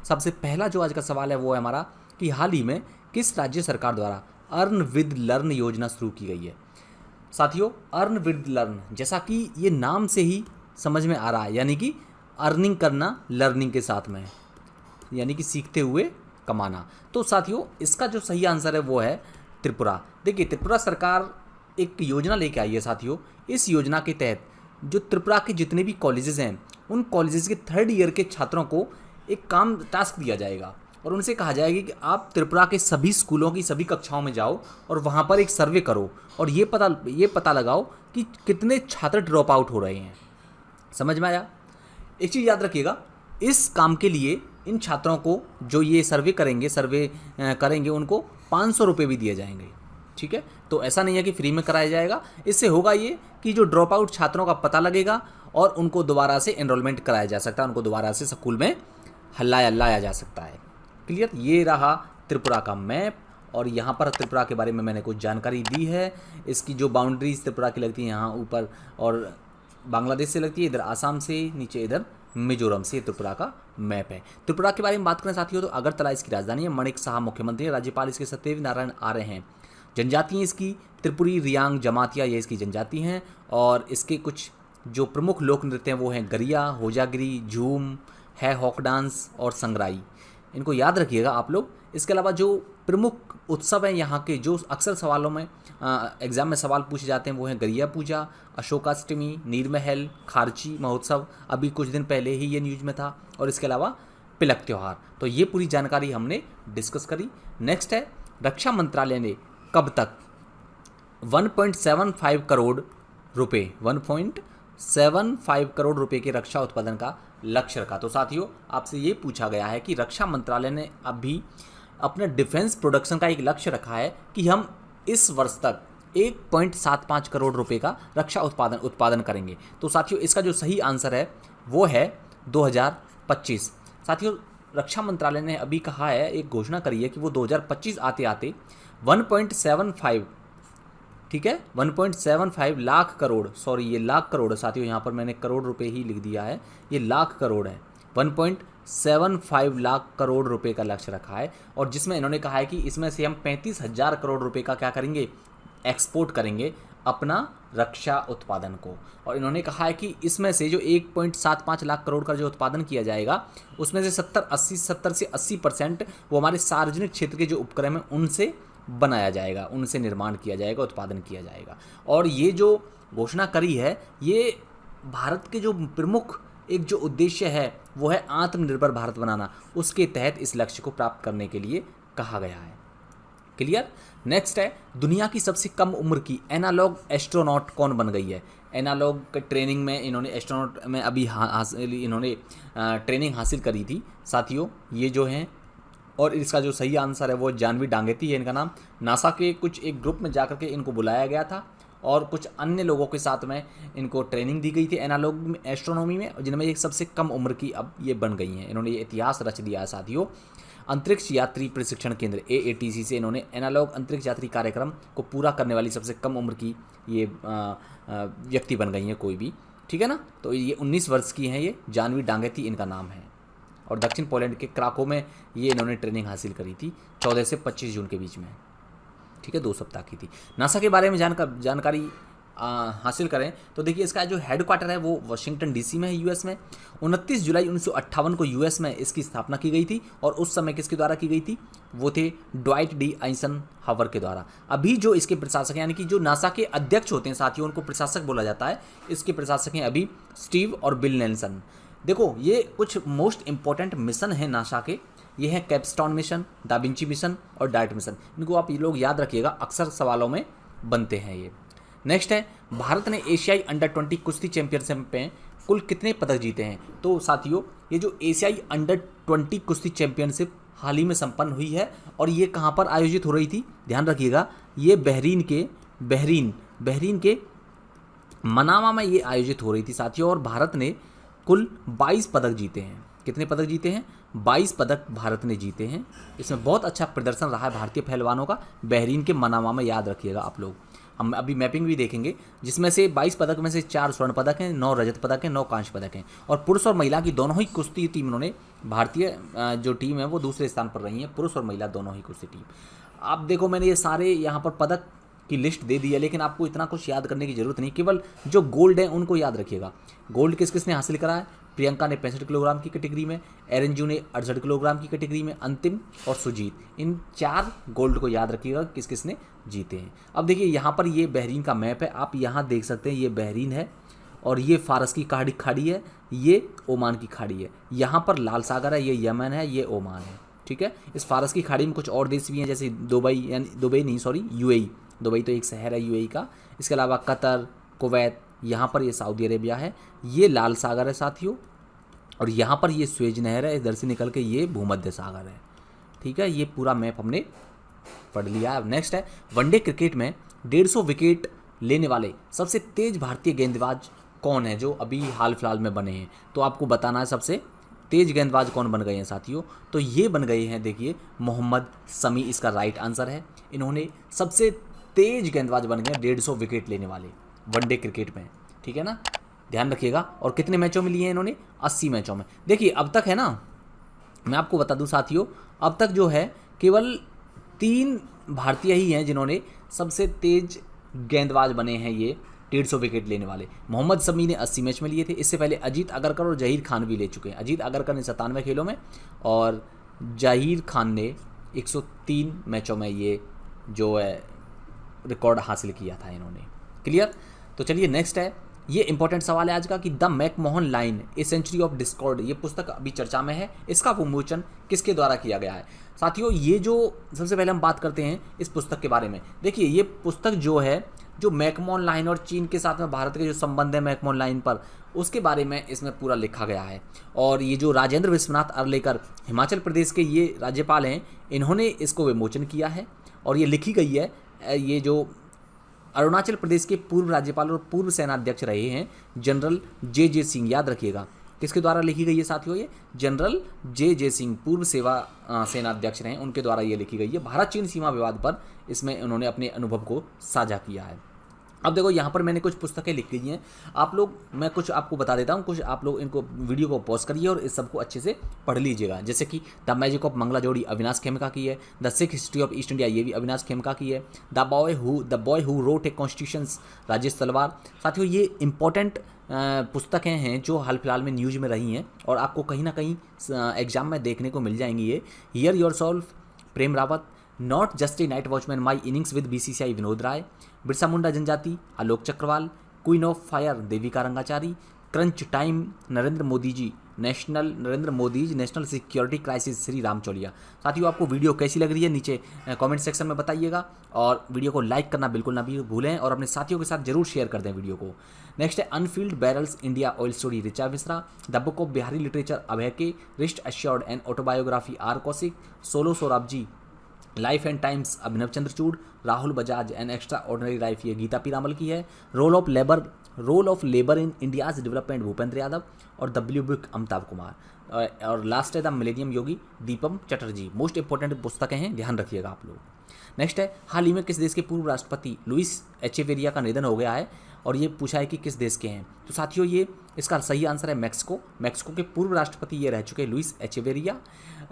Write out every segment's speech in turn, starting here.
सबसे पहला जो आज का सवाल है वो है हमारा कि हाल ही में किस राज्य सरकार द्वारा अर्न विद लर्न योजना शुरू की गई है। साथियों, अर्न विद लर्न जैसा कि ये नाम से ही समझ में आ रहा है, यानी कि अर्निंग करना लर्निंग के साथ में, यानी कि सीखते हुए कमाना। तो साथियों, इसका जो सही आंसर है वो है त्रिपुरा। देखिए, त्रिपुरा सरकार एक योजना लेके आई है साथियों। इस योजना के तहत जो त्रिपुरा के जितने भी कॉलेजेस हैं, उन कॉलेजेस के 3rd ईयर के छात्रों को एक काम टास्क दिया जाएगा और उनसे कहा जाएगा कि आप त्रिपुरा के सभी स्कूलों की सभी कक्षाओं में जाओ और वहाँ पर एक सर्वे करो और ये पता लगाओ कि कितने छात्र ड्रॉप आउट हो रहे हैं। समझ में आया? एक चीज़ याद रखिएगा, इस काम के लिए इन छात्रों को जो ये सर्वे करेंगे उनको 500 रुपये भी दिए जाएंगे। ठीक है, तो ऐसा नहीं है कि फ्री में कराया जाएगा। इससे होगा ये कि जो ड्रॉप आउट छात्रों का पता लगेगा और उनको दोबारा से एनरोलमेंट कराया जा सकता है, उनको दोबारा से स्कूल में लाया जा सकता है। क्लियर? ये रहा त्रिपुरा का मैप और यहाँ पर त्रिपुरा के बारे में मैंने कुछ जानकारी दी है। इसकी जो बाउंड्रीज त्रिपुरा की लगती है यहाँ ऊपर और बांग्लादेश से लगती है, इधर आसाम से, नीचे इधर मिजोरम से त्रिपुरा का मैप है। त्रिपुरा के बारे में बात करें साथियों तो अगरतला इसकी राजधानी है, मणिक साहा मुख्यमंत्री है, राज्यपाल इसके सत्यदेव नारायण आर्य हैं। जनजाति इसकी त्रिपुरी, रियांग, जमातिया, ये इसकी जनजाति हैं और इसके कुछ जो प्रमुख लोक नृत्य हैं वो हैं गरिया, होजागिरी, झूम है, हॉक डांस और संगराई। इनको याद रखिएगा आप लोग। इसके अलावा जो प्रमुख उत्सव हैं यहाँ के, जो अक्सर सवालों में एग्जाम में सवाल पूछे जाते हैं, वो हैं गरिया पूजा, अशोकाष्टमी, नीरमहल, खारची महोत्सव, अभी कुछ दिन पहले ही ये न्यूज में था, और इसके अलावा पिलक त्यौहार। तो ये पूरी जानकारी हमने डिस्कस करी। नेक्स्ट है, रक्षा मंत्रालय ने कब तक 1.75 करोड़ रुपए 1.75 करोड़ रुपए के रक्षा उत्पादन का लक्ष्य रखा। तो साथियों, आपसे ये पूछा गया है कि रक्षा मंत्रालय ने अभी अपने डिफेंस प्रोडक्शन का एक लक्ष्य रखा है कि हम इस वर्ष तक 1.75 करोड़ रुपए का रक्षा उत्पादन करेंगे। तो साथियों, इसका जो सही आंसर है वो है 2025। साथियों, रक्षा मंत्रालय ने अभी कहा है, एक घोषणा करी है कि वो 2025 आते आते 1.75, ठीक है, 1.75 लाख करोड़, सॉरी ये लाख करोड़ है साथियों, यहाँ पर मैंने करोड़ रुपए ही लिख दिया है, ये लाख करोड़ है। 1.75 लाख करोड़ रुपए का लक्ष्य रखा है और जिसमें इन्होंने कहा है कि इसमें से हम 35,000 करोड़ रुपए का क्या करेंगे, एक्सपोर्ट करेंगे अपना रक्षा उत्पादन को। और इन्होंने कहा है कि इसमें से जो 1.75 लाख करोड़ का जो उत्पादन किया जाएगा उसमें से 70 से 80% वो हमारे सार्वजनिक क्षेत्र के जो उपक्रम हैं उनसे बनाया जाएगा, उनसे निर्माण किया जाएगा, उत्पादन किया जाएगा। और ये जो घोषणा करी है, ये भारत के जो प्रमुख एक जो उद्देश्य है वो है आत्मनिर्भर भारत बनाना, उसके तहत इस लक्ष्य को प्राप्त करने के लिए कहा गया है। क्लियर? नेक्स्ट है, दुनिया की सबसे कम उम्र की एनालॉग एस्ट्रोनॉट कौन बन गई है। एनालॉग के ट्रेनिंग में इन्होंने एस्ट्रोनॉट में अभी इन्होंने ट्रेनिंग हासिल करी थी साथियों, ये जो हैं। और इसका जो सही आंसर है वो जानवी डांगेती है इनका नाम। नासा के कुछ एक ग्रुप में जाकर के इनको बुलाया गया था और कुछ अन्य लोगों के साथ में इनको ट्रेनिंग दी गई थी एनालॉग एस्ट्रोनॉमी में, जिनमें एक सबसे कम उम्र की अब ये बन गई हैं। इन्होंने ये इतिहास रच दिया है साथियों। अंतरिक्ष यात्री प्रशिक्षण केंद्र AATC से इन्होंने एनालॉग अंतरिक्ष यात्री कार्यक्रम को पूरा करने वाली सबसे कम उम्र की ये व्यक्ति बन गई हैं कोई भी, ठीक है ना। तो ये 19 वर्ष की हैं, ये जानवी डांगेती इनका नाम है और दक्षिण पोलैंड के क्राको में ये इन्होंने ट्रेनिंग हासिल करी थी 14 से 25 जून के बीच में, ठीक है, 2 सप्ताह की थी। नासा के बारे में जानकारी हासिल करें तो देखिए, इसका जो हेडक्वार्टर है वो वाशिंगटन DC में है, US में। 29 जुलाई 1958 को US में इसकी स्थापना की गई थी और उस समय किसके द्वारा की गई थी, वो थे ड्वाइट डी आइंसनहावर के द्वारा। अभी जो इसके प्रशासक यानी कि जो नासा के अध्यक्ष होते हैं साथियों, उनको प्रशासक बोला जाता है। इसके प्रशासक हैं अभी स्टीव और बिल नेल्सन। देखो, ये कुछ मोस्ट इंपॉर्टेंट मिशन हैं नासा के, ये हैं capstone mission, da Vinci mission और डाइट मिशन। इनको आप ये लोग याद रखिएगा, अक्सर सवालों में बनते हैं ये। नेक्स्ट है, भारत ने एशियाई अंडर 20 कुश्ती चैंपियनशिप में कुल कितने पदक जीते हैं। तो साथियों, ये जो एशियाई अंडर 20 कुश्ती चैंपियनशिप हाल ही में संपन्न हुई है और ये कहाँ पर आयोजित हो रही थी, ध्यान रखिएगा, ये बहरीन के मनामा में ये आयोजित हो रही थी साथियों। और भारत ने कुल 22 पदक जीते हैं। कितने पदक जीते हैं? 22 पदक भारत ने जीते हैं। इसमें बहुत अच्छा प्रदर्शन रहा है भारतीय पहलवानों का, बहरीन के मनामा में, याद रखिएगा आप लोग। हम अभी मैपिंग भी देखेंगे, जिसमें से 22 पदक में से 4 स्वर्ण पदक हैं, 9 रजत पदक हैं, 9 कांस्य पदक हैं। और पुरुष और महिला की दोनों ही कुश्ती टीम उन्होंने भारतीय जो टीम है वो दूसरे स्थान पर रही है, पुरुष और महिला दोनों ही कुश्ती टीम। आप देखो मैंने ये सारे यहाँ पर पदक की लिस्ट दे दी है, लेकिन आपको इतना कुछ याद करने की जरूरत नहीं, केवल जो गोल्ड है उनको याद रखिएगा। गोल्ड किस किसने हासिल करा है? प्रियंका ने 65 किलोग्राम की कैटेगरी में, एरंजू ने 68 किलोग्राम की कैटेगरी में, अंतिम और सुजीत, इन 4 गोल्ड को याद रखिएगा किस किसने जीते हैं। अब देखिए यहाँ पर ये बहरीन का मैप है, आप यहाँ देख सकते हैं ये बहरीन है और ये फारस की खाड़ी है, ये ओमान की खाड़ी है, यहाँ पर लाल सागर है, ये यमन है, ये ओमान है। ठीक है, इस फारस की खाड़ी में कुछ और देश भी हैं, जैसे यूएई, दुबई तो एक शहर है यूएई का, इसके अलावा कतर, कुवैत, यहाँ पर ये सऊदी अरेबिया है, ये लाल सागर है साथियों, और यहाँ पर ये स्वेज नहर है, इधर से निकल के ये भूमध्य सागर है। ठीक है, ये पूरा मैप हमने पढ़ लिया। अब नेक्स्ट है वनडे क्रिकेट में 150 विकेट लेने वाले सबसे तेज भारतीय गेंदबाज कौन है जो अभी हाल फिलहाल में बने हैं। तो आपको बताना है सबसे तेज गेंदबाज कौन बन गए हैं साथियों। तो ये बन गए हैं, देखिए मोहम्मद शमी इसका राइट आंसर है। इन्होंने सबसे तेज गेंदबाज बन गए 150 विकेट लेने वाले वनडे क्रिकेट में। ठीक है ना, ध्यान रखिएगा। और कितने मैचों में लिए हैं इन्होंने? 80 मैचों में। देखिए अब तक है ना, मैं आपको बता दूं साथियों, अब तक जो है केवल 3 भारतीय ही हैं जिन्होंने सबसे तेज गेंदबाज बने हैं ये 150 विकेट लेने वाले। मोहम्मद शमी ने 80 मैच में लिए थे, इससे पहले अजीत अगरकर और जहीर खान भी ले चुके हैं। अजीत अगरकर ने 97 खेलों में और जहीर खान ने 103 मैचों में ये जो है रिकॉर्ड हासिल किया था इन्होंने। क्लियर? तो चलिए नेक्स्ट है, ये इंपॉर्टेंट सवाल है आज का कि the McMahon line a century of discord, ये पुस्तक अभी चर्चा में है, इसका विमोचन किसके द्वारा किया गया है? साथियों ये जो सबसे पहले हम बात करते हैं इस पुस्तक के बारे में। देखिए ये पुस्तक जो है, जो मैकमोहन लाइन और चीन के साथ में भारत के जो संबंध है मैकमोहन लाइन पर, उसके बारे में इसमें पूरा लिखा गया है। और ये जो राजेंद्र विश्वनाथ अर्लेकर हिमाचल प्रदेश के ये राज्यपाल हैं, इन्होंने इसको विमोचन किया है। और ये लिखी गई है, ये जो अरुणाचल प्रदेश के पूर्व राज्यपाल और पूर्व सेनाध्यक्ष रहे हैं जनरल जे सिंह, याद रखिएगा किसके द्वारा लिखी गई है साथियों? ये जनरल जे सिंह पूर्व सेनाध्यक्ष रहे, उनके द्वारा ये लिखी गई है। भारत चीन सीमा विवाद पर इसमें उन्होंने अपने अनुभव को साझा किया है। अब देखो यहाँ पर मैंने कुछ पुस्तकें लिख गई हैं, आप लोग, मैं कुछ आपको बता देता हूँ, कुछ आप लोग इनको वीडियो को पॉज करिए और इस सबको अच्छे से पढ़ लीजिएगा। जैसे कि द मैजिक ऑफ मंगला जोड़ी अविनाश खेमका की है, the Sikh history of east India ये भी अविनाश खेमका की है, the boy who wrote a constitutions Rajesh तलवार। साथियों ये इंपॉर्टेंट पुस्तकें हैं जो हाल फिलहाल में न्यूज़ में रही हैं और आपको कहीं ना कहीं एग्जाम में देखने को मिल जाएंगी। ये hear yourself Prem Rawat, not just a night watchman, my innings with BCCI Vinod Rai, Birsa Munda जनजाति Alok Chakrawal, queen of fire Devika Rangachari, crunch time Narendra Modi national security crisis Sriram Chaulia. साथियों आपको वीडियो कैसी लग रही है नीचे कमेंट सेक्शन में बताइएगा और वीडियो को लाइक करना बिल्कुल ना भी भूलें और अपने साथियों के साथ जरूर शेयर कर दें वीडियो को। नेक्स्ट है unfilled barrels India oil story Richa Mishra, the book of Bihari literature Abhay K, wrist assured and autobiography R Kaushik, Soli Sorabjee, life and times Abhinav Chandrachud, Rahul Bajaj and extraordinary life ये गीता पीरामल की है, role of labour in India's development Bhupender Yadav और the blue book Amitabh Kumar, और last है the millennium yogi Deepam Chatterjee. Most important पुस्तकें हैं, ध्यान रखिएगा आप लोग। नेक्स्ट है हाल ही में किस देश के पूर्व राष्ट्रपति लुइस एचेवेरिया का निधन हो गया है और ये पूछा है कि किस देश के हैं। तो साथियों ये इसका सही आंसर है मैक्सिको। मैक्सिको के पूर्व राष्ट्रपति ये रह चुके लुइस एचेवेरिया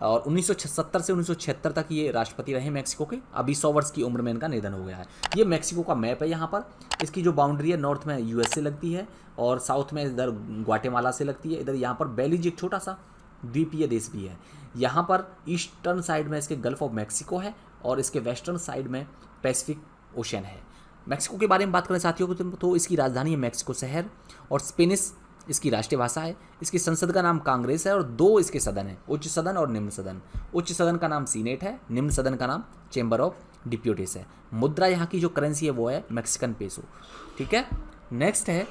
और 1970 से 1976 तक ये राष्ट्रपति रहे मैक्सिको के। अभी 100 वर्ष की उम्र में इनका निधन हो गया है। ये मैक्सिको का मैप है, यहाँ पर इसकी जो बाउंड्री है नॉर्थ में यूएस से लगती है और साउथ में इधर ग्वाटेमाला से लगती है। इधर यहाँ पर बेलीज एक छोटा सा द्वीपीय देश भी है। यहाँ पर ईस्टर्न साइड में इसके गल्फ ऑफ मैक्सिको है और इसके वेस्टर्न साइड में पैसिफिक ओशन है। मैक्सिको के बारे में बात करें साथियों तो इसकी राजधानी है मैक्सिको शहर और स्पेनिश इसकी राष्ट्रीय भाषा है। इसकी संसद का नाम कांग्रेस है और 2 इसके सदन है, उच्च सदन और निम्न सदन। उच्च सदन का नाम सीनेट है, निम्न सदन का नाम चेंबर ऑफ डिप्यूटीज है। मुद्रा यहाँ की जो करेंसी है वो है मैक्सिकन पेसो। ठीक है, नेक्स्ट है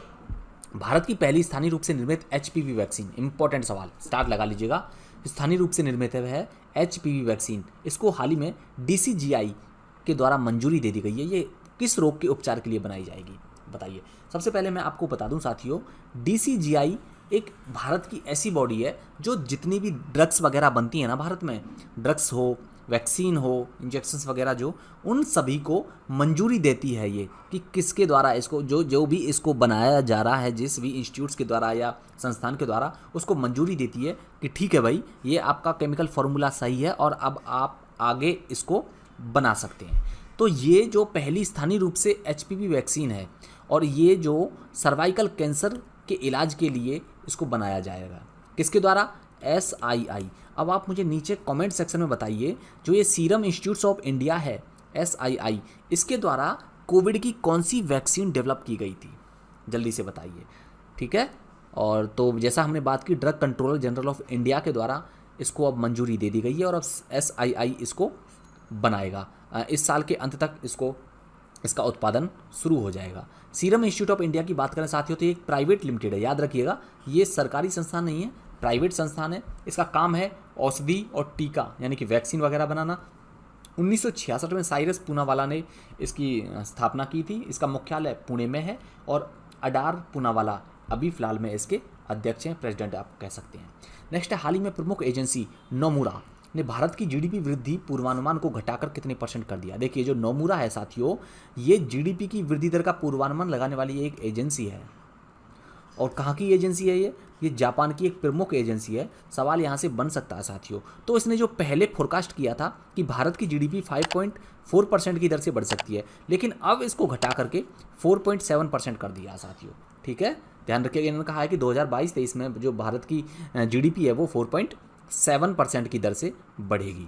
भारत की पहली स्थानीय रूप से निर्मित HPV वैक्सीन। इंपॉर्टेंट सवाल, स्टार लगा लीजिएगा। स्थानीय रूप से निर्मित है HPV वैक्सीन, इसको हाल ही में DCGI के द्वारा मंजूरी दे दी गई है। ये किस रोग के उपचार के लिए बनाई जाएगी बताइए। सबसे पहले मैं आपको बता दूं साथियों, DCGI एक भारत की ऐसी बॉडी है जो जितनी भी ड्रग्स वगैरह बनती है ना भारत में, ड्रग्स हो वैक्सीन हो, इंजेक्शंस वगैरह जो, उन सभी को मंजूरी देती है ये कि किसके द्वारा इसको जो भी इसको बनाया जा रहा है, जिस भी इंस्टीट्यूट्स के द्वारा या संस्थान के द्वारा, उसको मंजूरी देती है कि ठीक है भाई, ये आपका केमिकल फार्मूला सही है और अब आप आगे इसको बना सकते हैं। तो ये जो पहली स्थानीय रूप से HPV वैक्सीन है और ये जो सर्वाइकल कैंसर के इलाज के लिए इसको बनाया जाएगा, किसके द्वारा? SII। अब आप मुझे नीचे कमेंट सेक्शन में बताइए, जो ये सीरम इंस्टीट्यूट्स ऑफ इंडिया है SII, इसके द्वारा कोविड की कौन सी वैक्सीन डेवलप की गई थी? जल्दी से बताइए, ठीक है। और तो जैसा हमने बात की, drug controller general of India के द्वारा इसको अब मंजूरी दे दी गई है और अब SII इसको बनाएगा। इस साल के अंत तक इसका उत्पादन शुरू हो जाएगा। सीरम इंस्टीट्यूट ऑफ इंडिया की बात करें साथियों, तो ये एक प्राइवेट लिमिटेड है, याद रखिएगा, ये सरकारी संस्थान नहीं है, प्राइवेट संस्थान है। इसका काम है औषधि और टीका यानी कि वैक्सीन वगैरह बनाना। 1966 में साइरस पूनावाला ने इसकी स्थापना की थी। इसका मुख्यालय पुणे में है और अडार पूनावाला अभी फिलहाल में इसके अध्यक्ष हैं, प्रेसिडेंट आप कह सकते हैं। नेक्स्ट है, हाल ही में प्रमुख एजेंसी नोमुरा ने भारत की GDP वृद्धि पूर्वानुमान को घटाकर कितने % कर दिया? देखिए, जो नोमुरा है साथियों, ये GDP की वृद्धि दर का पूर्वानुमान लगाने वाली एक एजेंसी है। और कहाँ की एजेंसी है ये जापान की एक प्रमुख एजेंसी है। सवाल यहाँ से बन सकता है साथियों, तो इसने जो पहले फोरकास्ट किया था कि भारत की GDP 5.4% की दर से बढ़ सकती है, लेकिन अब इसको घटा करके 4.7% कर दिया साथियों, ठीक है। ध्यान रखिएगा, इन्होंने कहा है कि 2022-23 में जो भारत की GDP है वो 4.7% की दर से बढ़ेगी।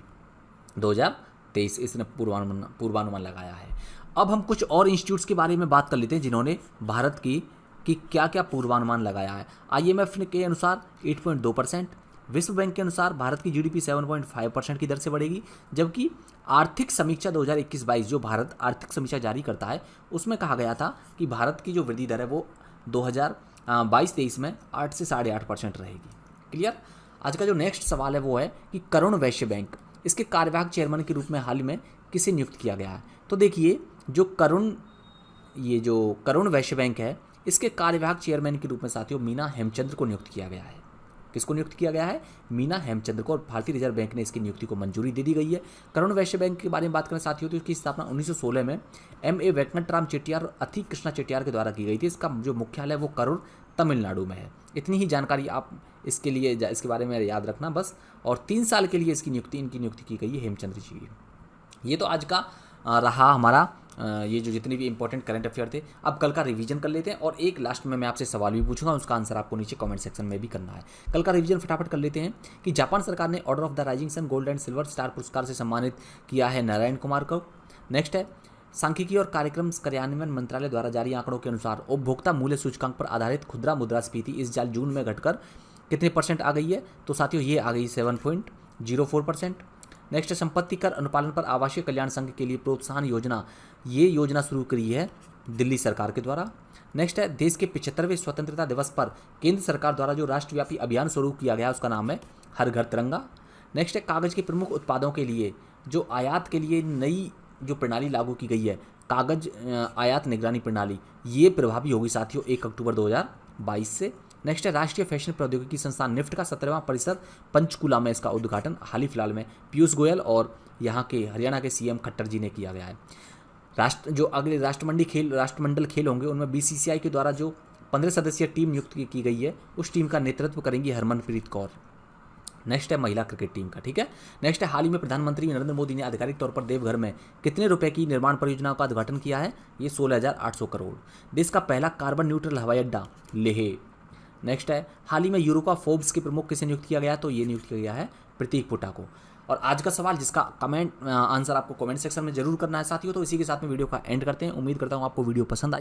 2023 इसने पूर्वानुमान लगाया है। अब हम कुछ और इंस्टीट्यूट्स के बारे में बात कर लेते हैं जिन्होंने भारत की क्या क्या पूर्वानुमान लगाया है। IMF के अनुसार 8.2%, विश्व बैंक के अनुसार भारत की GDP 7.5% की दर से बढ़ेगी, जबकि आर्थिक समीक्षा 2021-22 जो भारत आर्थिक समीक्षा जारी करता है, उसमें कहा गया था कि भारत की जो वृद्धि दर है वो 2022-23 में 8 से 8.5% रहेगी। क्लियर। आज का जो नेक्स्ट सवाल है वो है कि करुण वैश्य बैंक, इसके कार्यवाहक चेयरमैन के रूप में हाल ही में किसे नियुक्त किया गया है? तो देखिए, जो करुण वैश्य बैंक है, इसके कार्यवाहक चेयरमैन के रूप में साथियों मीना हेमचंद्र को नियुक्त किया गया है। किसको नियुक्त किया गया है? मीना हेमचंद्र को। और भारतीय रिजर्व बैंक ने इसकी नियुक्ति को मंजूरी दे दी गई है। करुण वैश्य बैंक के बारे में बात करें साथियों, तो इसकी स्थापना 1916 में MA वेंकटराम चेट्टियार और अति कृष्णा चेट्टियार के द्वारा की गई थी। इसका जो मुख्यालय है वो करुण तमिलनाडु में है। इतनी ही जानकारी आप इसके बारे में याद रखना बस। और 3 साल के लिए इनकी नियुक्ति की गई है हेमचंद्र जी की। ये तो आज का रहा हमारा ये जो जितने भी इंपॉर्टेंट करंट अफेयर थे। अब कल का रिवीजन कर लेते हैं और एक लास्ट में मैं आपसे सवाल भी पूछूंगा, उसका आंसर आपको नीचे कमेंट सेक्शन में भी करना है। कल का रिवीजन फटाफट कर लेते हैं कि जापान सरकार ने order of the rising sun gold and silver star पुरस्कार से सम्मानित किया है नारायण कुमार को। नेक्स्ट है, सांख्यिकी और कार्यक्रम कार्यान्वयन मंत्रालय द्वारा जारी आंकड़ों के अनुसार उपभोक्ता मूल्य सूचकांक पर आधारित खुदरा मुद्रास्फीति इस साल जून में घटकर कितने % आ गई है? तो साथियों ये आ गई 7.04%। नेक्स्ट है, संपत्ति कर अनुपालन पर आवासीय कल्याण संघ के लिए प्रोत्साहन योजना, ये योजना शुरू करी है दिल्ली सरकार के द्वारा। नेक्स्ट है, देश के 75वें स्वतंत्रता दिवस पर केंद्र सरकार द्वारा जो राष्ट्रव्यापी अभियान शुरू किया गया उसका नाम है हर घर तिरंगा। नेक्स्ट है, कागज़ के प्रमुख उत्पादों के लिए जो आयात के लिए नई जो प्रणाली लागू की गई है, कागज़ आयात निगरानी प्रणाली, ये प्रभावी होगी साथियों 1 अक्टूबर 2022 से। नेक्स्ट है, राष्ट्रीय फैशन प्रौद्योगिकी संस्थान निफ्ट का 17वां परिसर पंचकुला में इसका उद्घाटन हाल ही फिलहाल में पीयूष गोयल और यहाँ के हरियाणा के CM खट्टर जी ने किया गया है। जो अगले राष्ट्रमंडल खेल होंगे उनमें BCCI के द्वारा जो 15 सदस्यीय टीम नियुक्त की गई है, उस टीम का नेतृत्व करेंगी हरमनप्रीत कौर। नेक्स्ट है माहिला क्रिकेट टीम का, ठीक है। नेक्स्ट है, हाल ही में प्रधानमंत्री नरेंद्र मोदी ने आधिकारिक तौर पर देवघर में कितने रुपए की निर्माण परियोजनाओं का उद्घाटन किया है? ये 16,800 करोड़। देश का पहला कार्बन न्यूट्रल हवाई अड्डा लेह। नेक्स्ट है, हाल ही में यूरोपा फोर्ब्स के प्रमुख किसे नियुक्त किया गया? तो ये नियुक्त किया गया है प्रतीक पुटा को। और आज का सवाल जिसका आंसर आपको कमेंट सेक्शन में जरूर करना है साथियों। तो इसी के साथ में वीडियो का एंड करते हैं। उम्मीद करता हूँ आपको वीडियो पसंद आई।